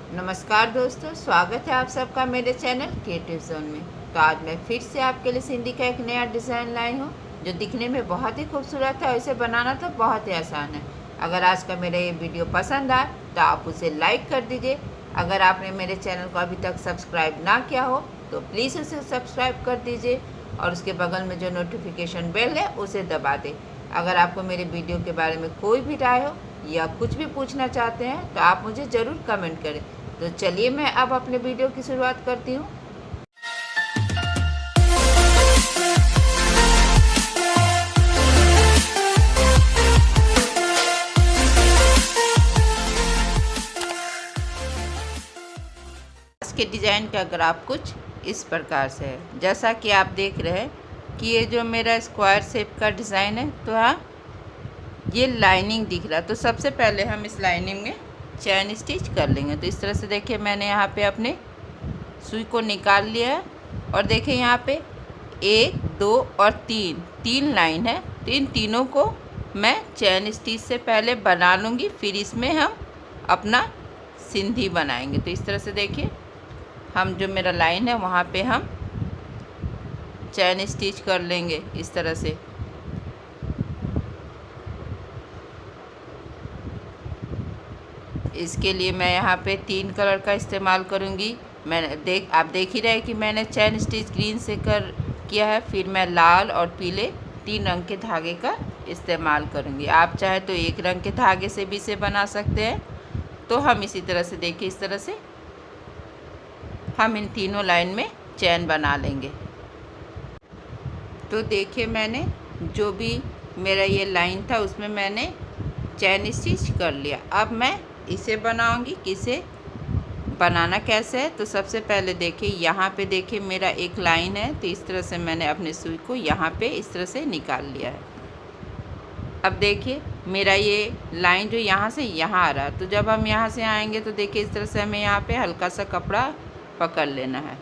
नमस्कार दोस्तों, स्वागत है आप सबका मेरे चैनल क्रिएटिव जोन में। तो आज मैं फिर से आपके लिए सिंधी का एक नया डिज़ाइन लाई हूँ जो दिखने में बहुत ही खूबसूरत है और इसे बनाना तो बहुत ही आसान है। अगर आज का मेरा ये वीडियो पसंद आए तो आप उसे लाइक कर दीजिए। अगर आपने मेरे चैनल को अभी तक सब्सक्राइब ना किया हो तो प्लीज़ उसे सब्सक्राइब कर दीजिए और उसके बगल में जो नोटिफिकेशन बेल है उसे दबा दें। अगर आपको मेरे वीडियो के बारे में कोई भी राय हो या कुछ भी पूछना चाहते हैं तो आप मुझे ज़रूर कमेंट करें। तो चलिए मैं अब अपने वीडियो की शुरुआत करती हूँ। आज के डिज़ाइन का ग्राफ कुछ इस प्रकार से है। जैसा कि आप देख रहे हैं कि ये जो मेरा स्क्वायर शेप का डिज़ाइन है, तो हाँ ये लाइनिंग दिख रहा है। तो सबसे पहले हम इस लाइनिंग में चैन स्टिच कर लेंगे। तो इस तरह से देखिए मैंने यहाँ पे अपने सुई को निकाल लिया है और देखिए यहाँ पे 1 2 और 3 लाइन है। तो इन तीनों को मैं चैन स्टिच से पहले बना लूँगी, फिर इसमें हम अपना सिंधी बनाएंगे। तो इस तरह से देखिए हम जो मेरा लाइन है वहाँ पे हम चैन स्टिच कर लेंगे इस तरह से। इसके लिए मैं यहाँ पे 3 कलर का इस्तेमाल करूँगी। आप देख ही रहे कि मैंने चैन स्टिच ग्रीन से किया है, फिर मैं लाल और पीले 3 रंग के धागे का इस्तेमाल करूँगी। आप चाहे तो एक रंग के धागे से भी इसे बना सकते हैं। तो हम इसी तरह से देखिए इस तरह से हम इन तीनों लाइन में चैन बना लेंगे। तो देखिए मैंने जो भी मेरा ये लाइन था उसमें मैंने चैन स्टिच कर लिया। अब मैं इसे बनाऊंगी कि इसे बनाना कैसे है। तो सबसे पहले देखिए यहाँ पे देखिए मेरा एक लाइन है, तो इस तरह से मैंने अपने सुई को यहाँ पे इस तरह से निकाल लिया है। अब देखिए मेरा ये लाइन जो यहाँ से यहाँ आ रहा है, तो जब हम यहाँ से आएंगे तो देखिए इस तरह से हमें यहाँ पे हल्का सा कपड़ा पकड़ लेना है।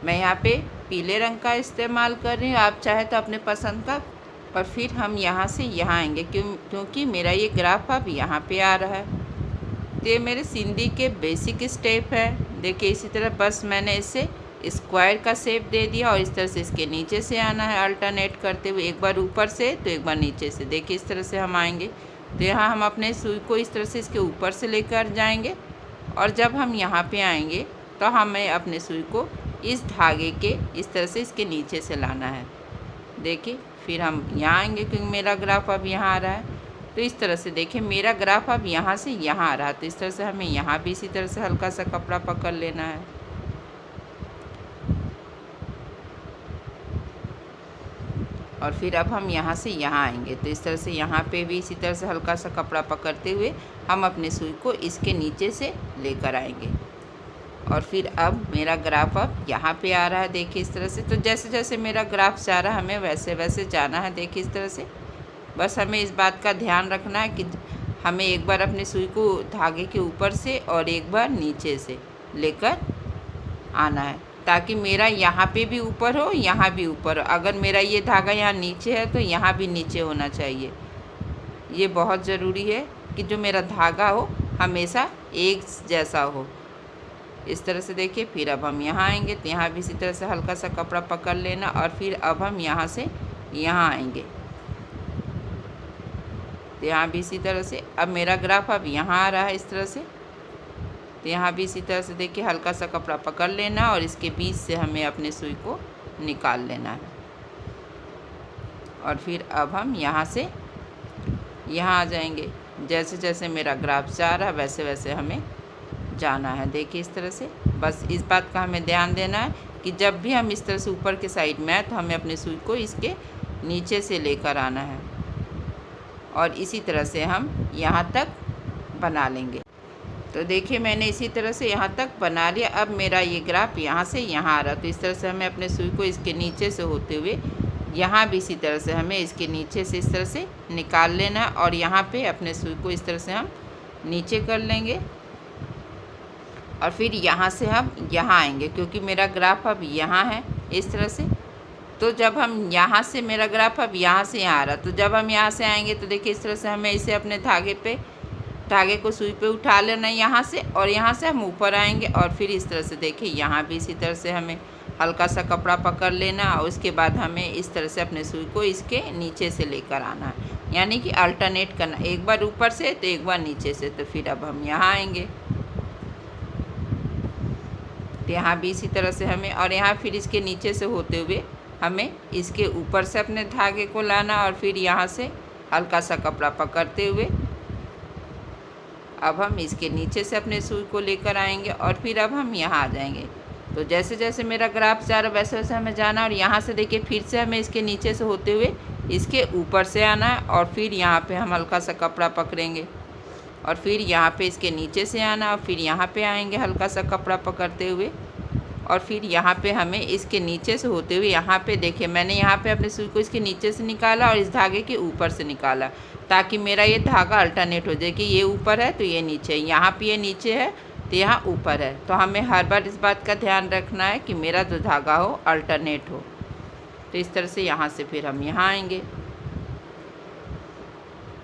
मैं यहाँ पे पीले रंग का इस्तेमाल कर रही हूँ, आप चाहे तो अपने पसंद का। और फिर हम यहाँ से यहाँ आएंगे क्योंकि मेरा ये ग्राफ अब यहाँ पे आ रहा है। तो ये मेरे सिंधी के बेसिक स्टेप है। देखिए इसी तरह बस मैंने इसे स्क्वायर का शेप दे दिया और इस तरह से इसके नीचे से आना है, अल्टरनेट करते हुए, एक बार ऊपर से तो एक बार नीचे से। देखिए इस तरह से हम आएंगे। तो यहाँ हम अपने सुई को इस तरह से इसके ऊपर से लेकर जाएंगे और जब हम यहाँ पे आएंगे तो हमें अपने सुई को इस धागे के इस तरह से इसके नीचे से लाना है। देखिए फिर हम यहाँ आएंगे क्योंकि मेरा ग्राफ अब यहाँ आ रहा है। तो इस तरह से देखिए मेरा ग्राफ अब यहाँ से यहाँ आ रहा है। तो इस तरह से हमें यहाँ भी इसी तरह से हल्का सा कपड़ा पकड़ लेना है। और फिर अब हम यहाँ से यहाँ आएंगे। तो इस तरह से यहाँ पे भी इसी तरह से हल्का सा कपड़ा पकड़ते हुए हम अपने सुई को इसके नीचे से लेकर आएंगे। और फिर अब मेरा ग्राफ अब यहाँ पे आ रहा है। देखिए इस तरह से। तो जैसे जैसे मेरा ग्राफ जा रहा है हमें वैसे वैसे जाना है। देखिए इस तरह से। बस हमें इस बात का ध्यान रखना है कि हमें एक बार अपनी सुई को धागे के ऊपर से और एक बार नीचे से लेकर आना है, ताकि मेरा यहाँ पे भी ऊपर हो, यहाँ भी ऊपर हो। अगर मेरा ये धागा यहाँ नीचे है तो यहाँ भी नीचे होना चाहिए। ये बहुत ज़रूरी है कि जो मेरा धागा हो हमेशा एक जैसा हो। इस तरह से देखिए फिर अब हम यहाँ आएंगे तो यहाँ भी इसी तरह से हल्का सा कपड़ा पकड़ लेना और फिर अब हम यहाँ से यहाँ आएंगे। तो यहाँ भी इसी तरह से अब मेरा ग्राफ अब यहाँ आ रहा है इस तरह से। तो यहाँ भी इसी तरह से देखिए हल्का सा कपड़ा पकड़ लेना और इसके बीच से हमें अपने सुई को निकाल लेना है। और फिर अब हम यहाँ से यहाँ आ जाएंगे। जैसे जैसे मेरा ग्राफ जा रहा है वैसे वैसे हमें जाना है। देखिए इस तरह से। बस इस बात का हमें ध्यान देना है कि जब भी हम इस तरह से ऊपर के साइड में आए तो हमें अपने सुई को इसके नीचे से लेकर आना है और इसी तरह से हम यहाँ तक बना लेंगे। तो देखिए मैंने इसी तरह से यहाँ तक बना लिया। अब मेरा ये ग्राफ यहाँ से यहाँ आ रहा है। तो इस तरह से हमें अपने सुई को इसके नीचे से होते हुए यहाँ भी इसी तरह से हमें इसके नीचे से इस तरह से निकाल लेना है और यहाँ पे अपने सुई को इस तरह से हम नीचे कर लेंगे और फिर यहाँ से हम यहाँ आएंगे क्योंकि मेरा ग्राफ अब यहाँ है इस तरह से। तो जब हम यहाँ से मेरा ग्राफ अब यहाँ से यहाँ आ रहा, तो जब हम यहाँ से आएंगे तो देखिए इस तरह से हमें इसे अपने धागे पे धागे को सुई पे उठा लेना यहाँ से, और यहाँ से हम ऊपर आएंगे और फिर इस तरह से देखिए यहाँ भी इसी तरह से हमें हल्का सा कपड़ा पकड़ लेना और उसके बाद हमें इस तरह से अपने सुई को इसके नीचे से लेकर आना है, यानी कि अल्टरनेट करना, एक बार ऊपर से तो एक बार नीचे से। तो फिर अब हम यहाँ आएंगे तो यहाँ भी इसी तरह से हमें, और यहाँ फिर इसके नीचे से होते हुए हमें इसके ऊपर से अपने धागे को लाना और फिर यहाँ से हल्का सा कपड़ा पकड़ते हुए अब हम इसके नीचे से अपने सुई को लेकर आएंगे और फिर अब हम यहाँ आ जाएंगे। तो जैसे जैसे मेरा ग्राफ जा रहा वैसे वैसे हमें जाना, और यहाँ से देखिए फिर से हमें इसके नीचे से होते हुए इसके ऊपर से आना है और फिर यहाँ पे हम हल्का सा कपड़ा पकड़ेंगे और फिर यहाँ पे इसके नीचे से आना और फिर यहाँ पे आएंगे हल्का सा कपड़ा पकड़ते हुए, और फिर यहाँ पे हमें इसके नीचे से होते हुए यहाँ पे देखिए मैंने यहाँ पे अपने सुई को इसके नीचे से निकाला और इस धागे के ऊपर से निकाला, ताकि मेरा ये धागा अल्टरनेट हो जाए कि ये ऊपर है तो ये नीचे है, यहाँ पे ये नीचे है तो यहाँ ऊपर है। तो हमें हर बार इस बात का ध्यान रखना है कि मेरा जो धागा हो अल्टरनेट हो। तो इस तरह से यहाँ से फिर हम यहाँ आएंगे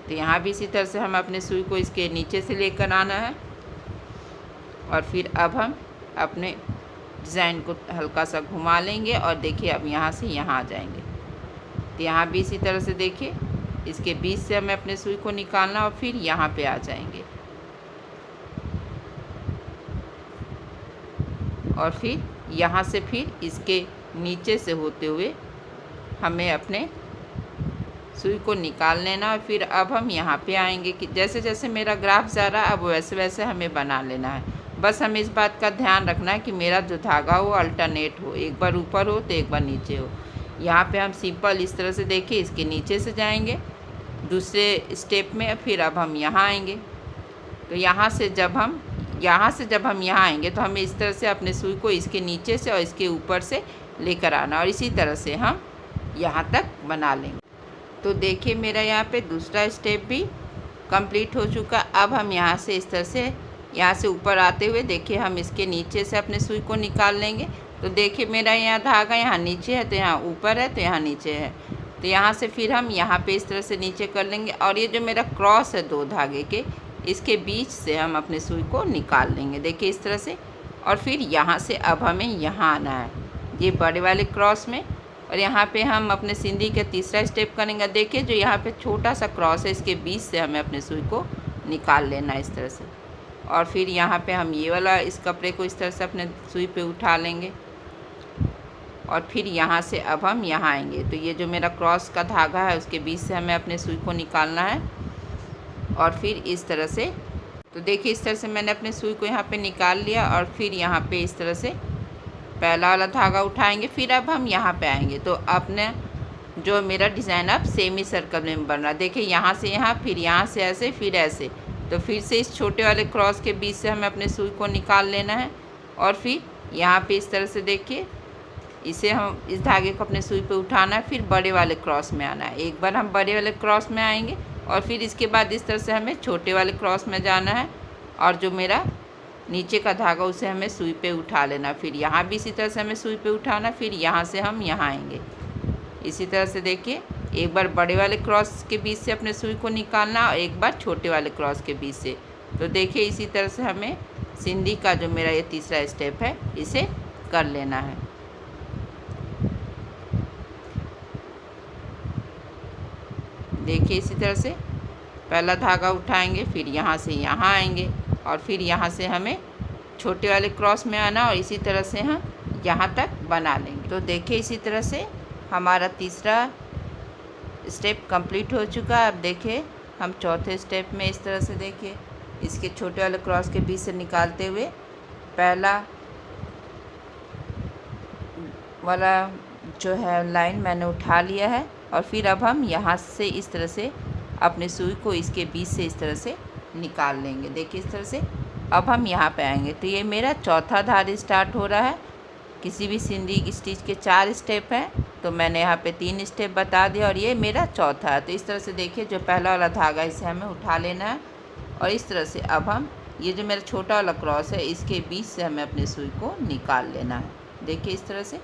तो यहाँ भी इसी तरह से हम अपने सुई को इसके नीचे से लेकर आना है और फिर अब हम अपने डिज़ाइन को हल्का सा घुमा लेंगे और देखिए अब यहाँ से यहाँ आ जाएंगे। तो यहाँ भी इसी तरह से देखिए इसके बीच से हमें अपने सुई को निकालना और फिर यहाँ पे आ जाएंगे और फिर यहाँ से फिर इसके नीचे से होते हुए हमें अपने सुई को निकाल लेना और फिर अब हम यहाँ पे आएंगे कि जैसे जैसे मेरा ग्राफ जा रहा है अब वैसे वैसे हमें बना लेना है। बस हमें इस बात का ध्यान रखना है कि मेरा जो धागा हो अल्टरनेट हो, एक बार ऊपर हो तो एक बार नीचे हो। यहाँ पे हम सिंपल इस तरह से देखिए इसके नीचे से जाएंगे दूसरे स्टेप में, फिर अब हम यहाँ आएंगे। तो यहाँ से जब हम यहाँ आएंगे तो हमें इस तरह से अपने सुई को इसके नीचे से और इसके ऊपर से लेकर आना और इसी तरह से हम यहाँ तक बना लेंगे। तो देखिए मेरा यहाँ पे दूसरा स्टेप भी कंप्लीट हो चुका। अब हम यहाँ से इस तरह से यहाँ से ऊपर आते हुए देखिए हम इसके नीचे से अपने सुई को निकाल लेंगे। तो देखिए मेरा यहाँ धागा यहाँ नीचे है तो यहाँ ऊपर है तो यहाँ नीचे है, तो यहाँ से फिर हम यहाँ पे इस तरह से नीचे कर लेंगे और ये जो मेरा क्रॉस है दो धागे के इसके बीच से हम अपने सुई को निकाल लेंगे देखिए इस तरह से। और फिर यहाँ से अब हमें यहाँ आना है ये बड़े वाले क्रॉस में, और यहाँ पे हम अपने सिंधी के तीसरा स्टेप करेंगे। देखिए जो यहाँ पे छोटा सा क्रॉस है इसके बीच से हमें अपने सुई को निकाल लेना है इस तरह से, और फिर यहाँ पे हम ये वाला इस कपड़े को इस तरह से अपने सुई पे उठा लेंगे और फिर यहाँ से अब हम यहाँ आएंगे। तो ये जो मेरा क्रॉस का धागा है उसके बीच से हमें अपने सुई को निकालना है और फिर इस तरह से। तो देखिए इस तरह से मैंने अपने सुई को यहाँ पे निकाल लिया और फिर यहाँ पे इस तरह से पहला वाला धागा उठाएंगे। फिर अब हम यहाँ पे आएंगे तो अपने जो मेरा डिज़ाइन अब सेमी सर्कल में बन रहा है। देखिए यहाँ से यहाँ, फिर यहाँ से ऐसे, फिर ऐसे। तो फिर से इस छोटे वाले क्रॉस के बीच से हमें अपने सुई को निकाल लेना है और फिर यहाँ पे इस तरह से देखिए इसे हम इस धागे को अपने सुई पे उठाना है, फिर बड़े वाले क्रॉस में आना है। एक बार हम बड़े वाले क्रॉस में आएंगे और फिर इसके बाद इस तरह से हमें छोटे वाले क्रॉस में जाना है और जो मेरा नीचे का धागा उसे हमें सुई पे उठा लेना। फिर यहाँ भी इसी तरह से हमें सुई पे उठाना, फिर यहाँ से हम यहाँ आएंगे इसी तरह से। देखिए एक बार बड़े वाले क्रॉस के बीच से अपने सुई को निकालना और एक बार छोटे वाले क्रॉस के बीच से। तो देखिए इसी तरह से हमें सिंधी का जो मेरा ये तीसरा स्टेप है इसे कर लेना है। देखिए इसी तरह से पहला धागा उठाएंगे, फिर यहाँ से यहाँ आएंगे और फिर यहाँ से हमें छोटे वाले क्रॉस में आना और इसी तरह से हम यहाँ तक बना लेंगे। तो देखिए इसी तरह से हमारा तीसरा स्टेप कंप्लीट हो चुका है। अब देखिए हम चौथे स्टेप में इस तरह से देखिए इसके छोटे वाले क्रॉस के बीच से निकालते हुए पहला वाला जो है लाइन मैंने उठा लिया है और फिर अब हम यहाँ से इस तरह से अपने सुई को इसके बीच से इस तरह से निकाल लेंगे। देखिए इस तरह से अब हम यहाँ पे आएंगे। तो ये मेरा चौथा धार स्टार्ट हो रहा है। किसी भी सिंधी स्टिच के 4 स्टेप हैं तो मैंने यहाँ पे 3 स्टेप बता दिया और ये मेरा चौथा है। तो इस तरह से देखिए जो पहला वाला धागा इसे हमें उठा लेना है और इस तरह से अब हम ये जो मेरा छोटा वाला क्रॉस है इसके बीच से हमें अपने सुई को निकाल लेना है। देखिए इस तरह से,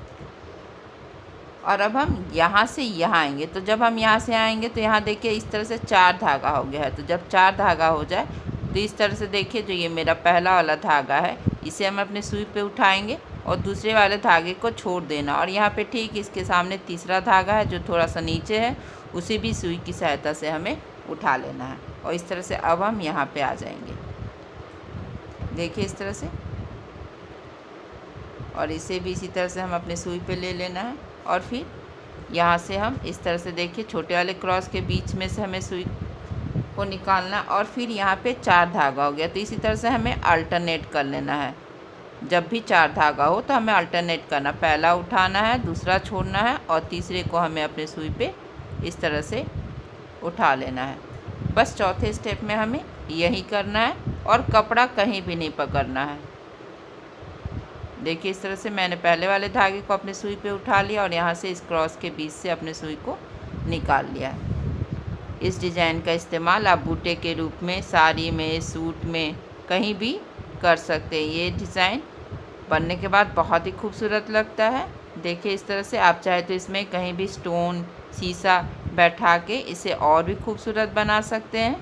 और अब हम यहाँ से यहाँ आएंगे। तो जब हम यहाँ से आएंगे तो यहाँ देखिए इस तरह से 4 धागा हो गया है। तो जब 4 धागा हो जाए तो इस तरह से देखिए जो ये मेरा पहला वाला धागा है इसे हम अपने सुई पे उठाएंगे और दूसरे वाले धागे को छोड़ देना, और यहाँ पे ठीक इसके सामने तीसरा धागा है जो थोड़ा सा नीचे है, उसे भी सुई की सहायता से हमें उठा लेना है। और इस तरह से अब हम यहाँ पे आ जाएंगे, देखिए इस तरह से, और इसे भी इसी तरह से हम अपने सुई पे ले लेना है। और फिर यहाँ से हम इस तरह से देखिए छोटे वाले क्रॉस के बीच में से हमें सुई को निकालना, और फिर यहाँ पे 4 धागा हो गया। तो इसी तरह से हमें अल्टरनेट कर लेना है, जब भी 4 धागा हो तो हमें अल्टरनेट करना, पहला उठाना है, दूसरा छोड़ना है और तीसरे को हमें अपने सुई पे इस तरह से उठा लेना है। बस चौथे स्टेप में हमें यही करना है और कपड़ा कहीं भी नहीं पकड़ना है। देखिए इस तरह से मैंने पहले वाले धागे को अपने सुई पे उठा लिया और यहाँ से इस क्रॉस के बीच से अपने सुई को निकाल लिया है। इस डिज़ाइन का इस्तेमाल आप बूटे के रूप में साड़ी में, सूट में कहीं भी कर सकते हैं। ये डिज़ाइन बनने के बाद बहुत ही खूबसूरत लगता है। देखिए इस तरह से आप चाहे तो इसमें कहीं भी स्टोन, शीशा बैठा के इसे और भी खूबसूरत बना सकते हैं।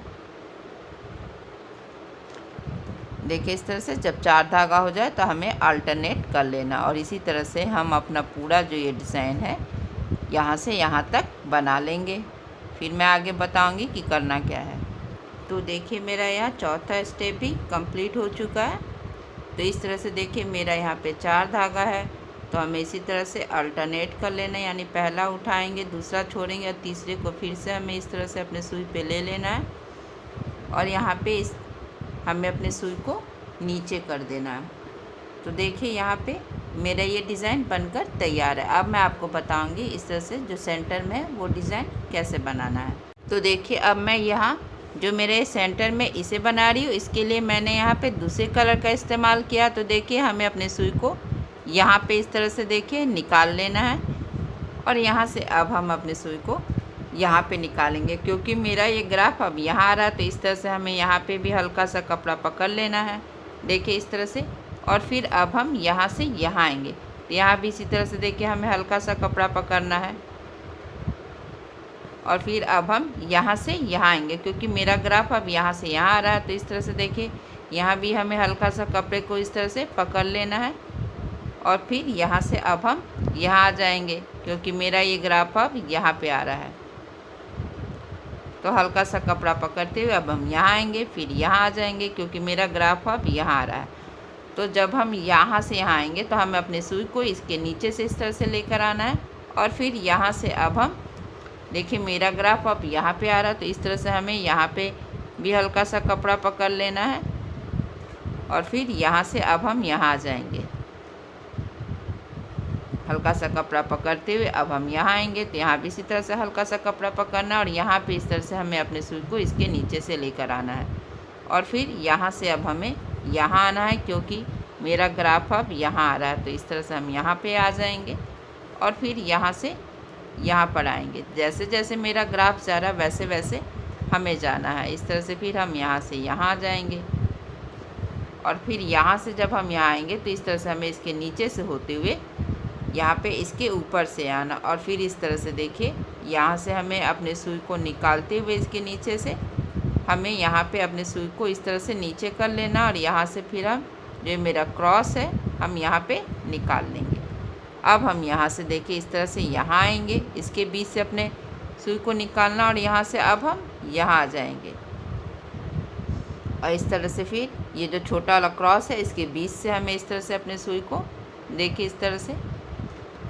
देखिए इस तरह से जब 4 धागा हो जाए तो हमें अल्टरनेट कर लेना, और इसी तरह से हम अपना पूरा जो ये डिज़ाइन है यहाँ से यहाँ तक बना लेंगे। फिर मैं आगे बताऊंगी कि करना क्या है। तो देखिए मेरा यहाँ चौथा स्टेप भी कंप्लीट हो चुका है। तो इस तरह से देखिए मेरा यहाँ पे 4 धागा है, तो हमें इसी तरह से अल्टरनेट कर लेना, यानी पहला उठाएंगे, दूसरा छोड़ेंगे और तीसरे को फिर से हमें इस तरह से अपने सुई पे ले लेना है, और यहाँ पे हमें अपने सुई को नीचे कर देना है। तो देखिए यहाँ पे मेरा ये डिज़ाइन बनकर तैयार है। अब मैं आपको बताऊंगी इस तरह से जो सेंटर में है वो डिज़ाइन कैसे बनाना है। तो देखिए अब मैं यहाँ जो मेरे सेंटर में इसे बना रही हूँ, इसके लिए मैंने यहाँ पे दूसरे कलर का इस्तेमाल किया। तो देखिए हमें अपने सुई को यहाँ पे इस तरह से देखिए निकाल लेना है, और यहाँ से अब हम अपने सुई को यहाँ पे निकालेंगे। क्योंकि मेरा ये ग्राफ अब यहाँ आ रहा है तो इस तरह से हमें यहाँ पे भी हल्का सा कपड़ा पकड़ लेना है, देखिए इस तरह से। और फिर अब हम यहाँ से यहाँ आएंगे, तो यहाँ भी इसी तरह से देखिए हमें हल्का सा कपड़ा पकड़ना है, और फिर अब हम यहाँ से यहाँ आएंगे। क्योंकि मेरा ग्राफ अब यहाँ से यहाँ आ रहा है तो इस तरह से देखिए यहाँ भी हमें हल्का सा कपड़े को इस तरह से पकड़ लेना है, और फिर यहाँ से अब हम यहाँ आ जाएंगे। क्योंकि मेरा ये ग्राफ अब यहाँ पे आ रहा है, तो हल्का सा कपड़ा पकड़ते हुए अब हम यहाँ आएंगे, फिर यहाँ आ जाएंगे। क्योंकि मेरा ग्राफ अब यहाँ आ रहा है, तो जब हम यहाँ से यहाँ आएंगे तो हमें अपने सुई को इसके नीचे से इस तरह से लेकर आना है, और फिर यहाँ से अब हम देखिए मेरा ग्राफ अब यहाँ पे आ रहा है, तो इस तरह से हमें यहाँ पे भी हल्का सा कपड़ा पकड़ लेना है, और फिर यहाँ से अब हम यहाँ आ जाएंगे। हल्का सा कपड़ा पकड़ते हुए अब हम यहाँ आएंगे, तो यहाँ भी इसी तरह से हल्का सा कपड़ा पकड़ना, और यहाँ पे इस तरह से हमें अपने सुई को इसके नीचे से लेकर आना है, और फिर यहाँ से अब हमें यहाँ आना है। क्योंकि मेरा ग्राफ अब यहाँ आ रहा है, तो इस तरह से हम यहाँ पे आ जाएंगे, और फिर यहाँ से यहाँ पर आएंगे। जैसे जैसे मेरा ग्राफ जा रहा है वैसे वैसे हमें जाना है। इस तरह से फिर हम यहाँ से यहाँ आ जाएंगे, और फिर यहाँ से जब हम यहाँ आएंगे तो इस तरह से हमें इसके नीचे से होते हुए यहाँ पे इसके ऊपर से आना, और फिर इस तरह से देखिए यहाँ से हमें अपने सुई को निकालते हुए इसके नीचे से हमें यहाँ पे अपने सुई को इस तरह से नीचे कर लेना, और यहाँ से फिर हम जो मेरा क्रॉस है हम यहाँ पे निकाल लेंगे। अब हम यहाँ से देखिए इस तरह से यहाँ आएंगे, इसके बीच से अपने सुई को निकालना, और यहाँ से अब हम यहाँ आ जाएंगे, और इस तरह से फिर ये जो छोटा वाला क्रॉस है इसके बीच से हमें इस तरह से अपने सुई को देखिए इस तरह से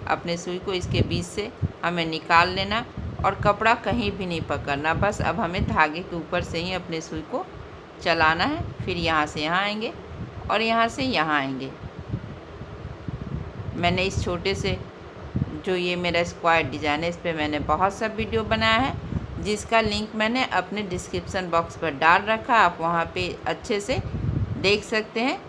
अपने सुई को इसके बीच से हमें निकाल लेना, और कपड़ा कहीं भी नहीं पकड़ना। बस अब हमें धागे के ऊपर से ही अपने सुई को चलाना है। फिर यहाँ से यहाँ आएंगे और यहाँ से यहाँ आएंगे। मैंने इस छोटे से जो ये मेरा स्क्वायर डिज़ाइन है इस पर मैंने बहुत सा वीडियो बनाया है, जिसका लिंक मैंने अपने डिस्क्रिप्शन बॉक्स पर डाल रखा, आप वहाँ पे अच्छे से देख सकते हैं।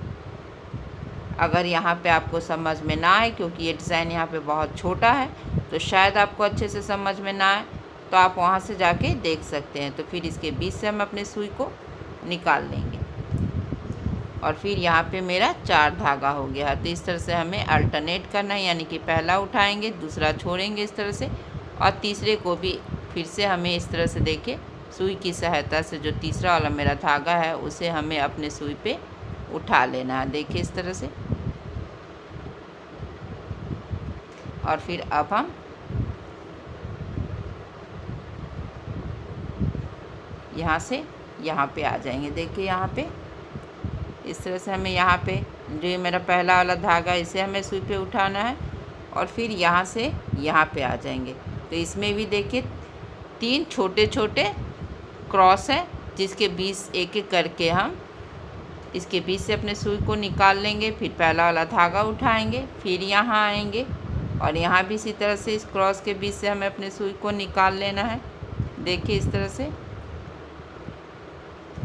अगर यहाँ पे आपको समझ में ना आए, क्योंकि ये डिज़ाइन यहाँ पे बहुत छोटा है तो शायद आपको अच्छे से समझ में ना आए, तो आप वहाँ से जाके देख सकते हैं। तो फिर इसके बीच से हम अपने सुई को निकाल लेंगे, और फिर यहाँ पे मेरा 4 धागा हो गया है। तो इस तरह से हमें अल्टरनेट करना है, यानी कि पहला उठाएंगे, दूसरा छोड़ेंगे इस तरह से, और तीसरे को भी फिर से हमें इस तरह से देखिए सुई की सहायता से जो तीसरा वाला मेरा धागा है उसे हमें अपने सुई पे उठा लेना है। देखिए इस तरह से। और फिर अब हम यहाँ से यहाँ पे आ जाएंगे। देखिए यहाँ पे इस तरह से हमें यहाँ पे जो ये मेरा पहला वाला धागा इसे हमें सुई पे उठाना है और फिर यहाँ से यहाँ पे आ जाएंगे। तो इसमें भी देखिए 3 छोटे छोटे क्रॉस है जिसके बीच एक एक करके हम इसके बीच से अपने सुई को निकाल लेंगे। फिर पहला वाला धागा उठाएंगे, फिर यहाँ आएंगे और यहाँ भी इसी तरह से इस क्रॉस के बीच से हमें अपने सुई को निकाल लेना है। देखिए इस तरह से।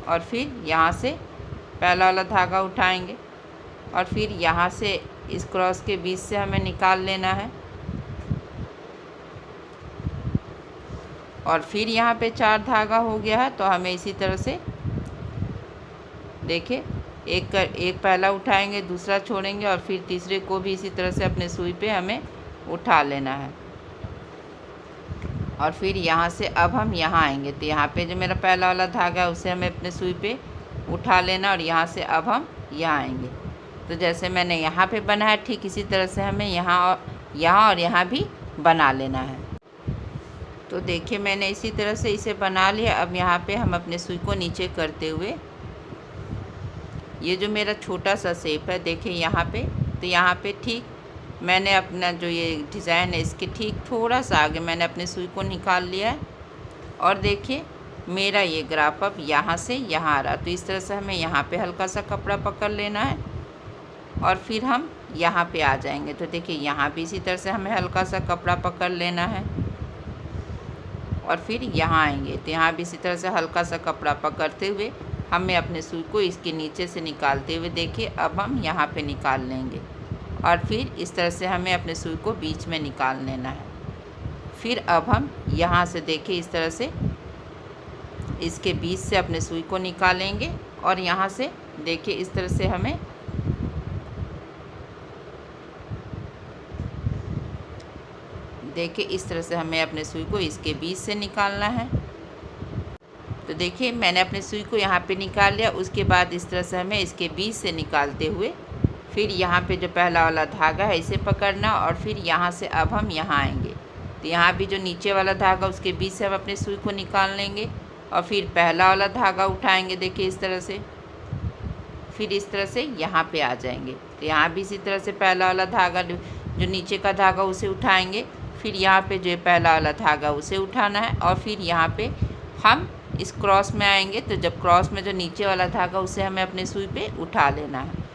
और फिर यहाँ से पहला वाला धागा उठाएंगे और फिर यहाँ से इस क्रॉस के बीच से हमें निकाल लेना है। और फिर यहाँ पे 4 धागा हो गया है, तो हमें इसी तरह से देखिए एक पहला उठाएंगे, दूसरा छोड़ेंगे और फिर तीसरे को भी इसी तरह से अपने सुई पे हमें उठा लेना है। और फिर यहाँ से अब हम यहाँ आएंगे, तो यहाँ पे जो मेरा पहला वाला धागा है उसे हमें अपने सुई पे उठा लेना और यहाँ से अब हम यहाँ आएंगे। तो जैसे मैंने यहाँ पे बनाया ठीक इसी तरह से हमें यहाँ और यहाँ भी बना लेना है। तो देखिए मैंने इसी तरह से इसे बना लिया। अब यहाँ पे हम अपने सुई को नीचे करते हुए ये जो मेरा छोटा सा शेप है देखिए यहाँ पे, तो यहाँ पे ठीक मैंने अपना जो ये डिज़ाइन है इसके ठीक थोड़ा सा आगे मैंने अपने सुई को निकाल लिया है। और देखिए मेरा ये ग्राफ अब यहाँ से यहाँ आ रहा। तो इस तरह से हमें यहाँ पे हल्का सा कपड़ा पकड़ लेना है और फिर हम यहाँ पे आ जाएंगे। तो देखिए यहाँ भी इसी तरह से हमें हल्का सा कपड़ा पकड़ लेना है और फिर यहाँ आएंगे। तो यहाँ भी इसी तरह से हल्का सा कपड़ा पकड़ते हुए हमें अपने सुई को इसके नीचे से निकालते हुए देखिए अब हम यहाँ पे निकाल लेंगे और फिर इस तरह से हमें अपने सुई को बीच में निकाल लेना है। फिर अब हम यहाँ से देखिए इस तरह से इसके बीच से अपने सुई को निकालेंगे और यहाँ से देखिए इस तरह से हमें इस तरह से हमें अपने सुई को इसके बीच से निकालना है। तो देखिए मैंने अपने सुई को यहाँ पे निकाल लिया। उसके बाद इस तरह से हमें इसके बीच से निकालते हुए फिर यहाँ पे जो पहला वाला धागा है इसे पकड़ना और फिर यहाँ से अब हम यहाँ आएंगे। तो यहाँ भी जो नीचे वाला धागा उसके बीच से हम अपने सुई को निकाल लेंगे और फिर पहला वाला धागा उठाएंगे देखिए इस तरह से। फिर इस तरह से यहाँ पे आ जाएंगे। तो यहाँ भी इसी तरह से पहला वाला धागा जो नीचे का धागा उसे उठाएंगे, फिर यहाँ पे जो पहला वाला धागा उसे उठाना है और फिर यहाँ पे हम इस क्रॉस में आएंगे। तो जब क्रॉस में जो नीचे वाला धागा उसे हमें अपने सुई पे उठा लेना है।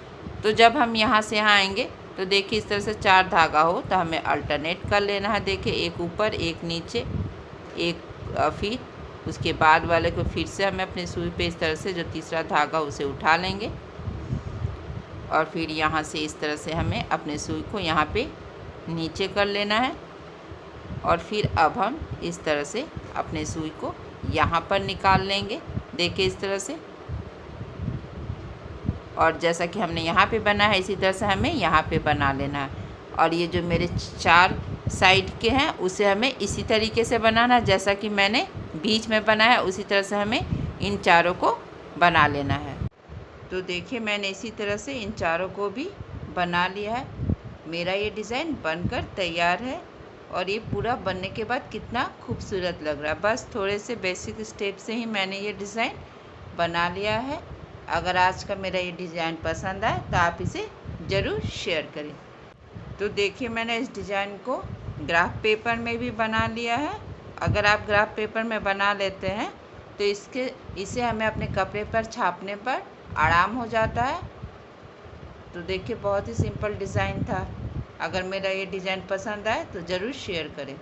तो जब हम यहाँ से यहाँ आएंगे तो देखिए इस तरह से 4 धागा हो तो हमें अल्टरनेट कर लेना है। देखिए एक ऊपर एक नीचे एक, फिर उसके बाद वाले को फिर से हमें अपने सुई पे इस तरह से जो तीसरा धागा उसे उठा लेंगे और फिर यहाँ से इस तरह से हमें अपने सुई को यहाँ पे नीचे कर लेना है और फिर अब हम इस तरह से अपने सुई को यहाँ पर निकाल लेंगे देखिए इस तरह से। और जैसा कि हमने यहाँ पे बना है इसी तरह से हमें यहाँ पे बना लेना है। और ये जो मेरे 4 साइड के हैं उसे हमें इसी तरीके से बनाना है जैसा कि मैंने बीच में बनाया उसी तरह से हमें इन चारों को बना लेना है। तो देखिए मैंने इसी तरह से इन चारों को भी बना लिया है। मेरा ये डिज़ाइन बनकर तैयार है और ये पूरा बनने के बाद कितना खूबसूरत लग रहा है। बस थोड़े से बेसिक स्टेप से ही मैंने ये डिज़ाइन बना लिया है। अगर आज का मेरा ये डिज़ाइन पसंद आए तो आप इसे ज़रूर शेयर करें। तो देखिए मैंने इस डिज़ाइन को ग्राफ पेपर में भी बना लिया है। अगर आप ग्राफ पेपर में बना लेते हैं तो इसे हमें अपने कपड़े पर छापने पर आराम हो जाता है। तो देखिए बहुत ही सिंपल डिज़ाइन था। अगर मेरा ये डिज़ाइन पसंद आए तो ज़रूर शेयर करें।